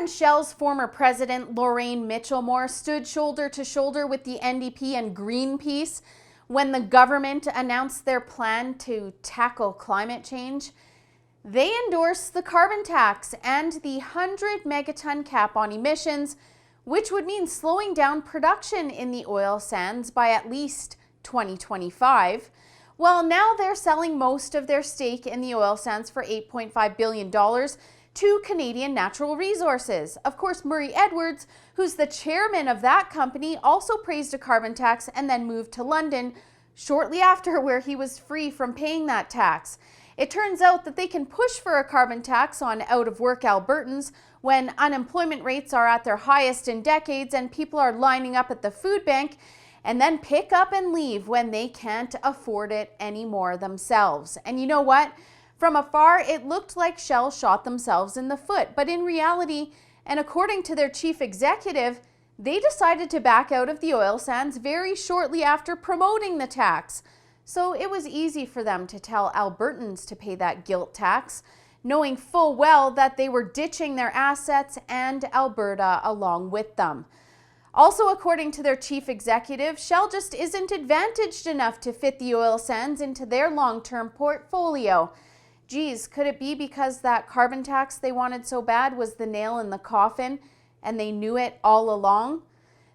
and Shell's former president, Lorraine Mitchellmore, stood shoulder to shoulder with the NDP and Greenpeace when the government announced their plan to tackle climate change. They endorsed the carbon tax and the 100 megaton cap on emissions, which would mean slowing down production in the oil sands by at least 2025. Well, now they're selling most of their stake in the oil sands for $8.5 billion to Canadian Natural Resources. Of course, Murray Edwards, who's the chairman of that company, also praised a carbon tax and then moved to London shortly after, where he was free from paying that tax. It turns out that they can push for a carbon tax on out-of-work Albertans when unemployment rates are at their highest in decades and people are lining up at the food bank, and then pick up and leave when they can't afford it anymore themselves. And you know what? From afar, it looked like Shell shot themselves in the foot, but in reality, and according to their chief executive, they decided to back out of the oil sands very shortly after promoting the tax. So it was easy for them to tell Albertans to pay that guilt tax, knowing full well that they were ditching their assets and Alberta along with them. Also, according to their chief executive, Shell just isn't advantaged enough to fit the oil sands into their long-term portfolio. Geez, could it be because that carbon tax they wanted so bad was the nail in the coffin and they knew it all along?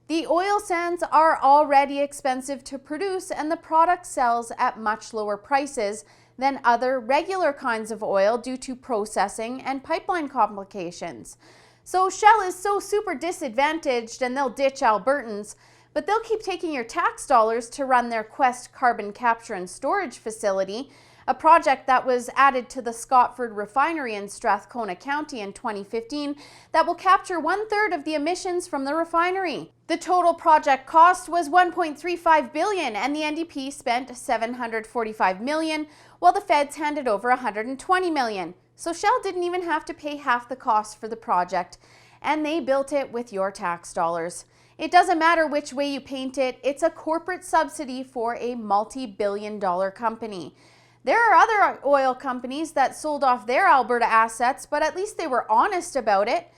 The oil sands are already expensive to produce and the product sells at much lower prices than other regular kinds of oil due to processing and pipeline complications. So Shell is so super disadvantaged and they'll ditch Albertans, but they'll keep taking your tax dollars to run their Quest carbon capture and storage facility, a project that was added to the Scotford refinery in Strathcona County in 2015 that will capture 1/3 of the emissions from the refinery. The total project cost was $1.35 billion and the NDP spent $745 million, while the feds handed over $120 million. So Shell didn't even have to pay half the cost for the project, and they built it with your tax dollars. It doesn't matter which way you paint it, it's a corporate subsidy for a multi-billion-dollar company. There are other oil companies that sold off their Alberta assets, but at least they were honest about it.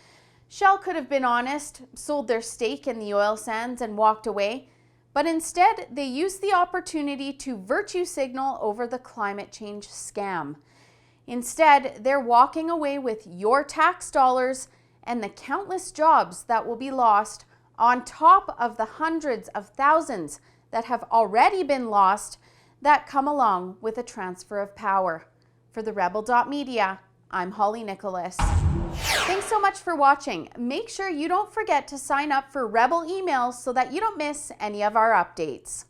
Shell could have been honest, sold their stake in the oil sands and walked away, but instead they used the opportunity to virtue signal over the climate change scam. Instead, they're walking away with your tax dollars and the countless jobs that will be lost on top of the hundreds of thousands that have already been lost that come along with a transfer of power. For the Rebel.media, I'm Holly Nicholas. Thanks so much for watching. Make sure you don't forget to sign up for Rebel emails so that you don't miss any of our updates.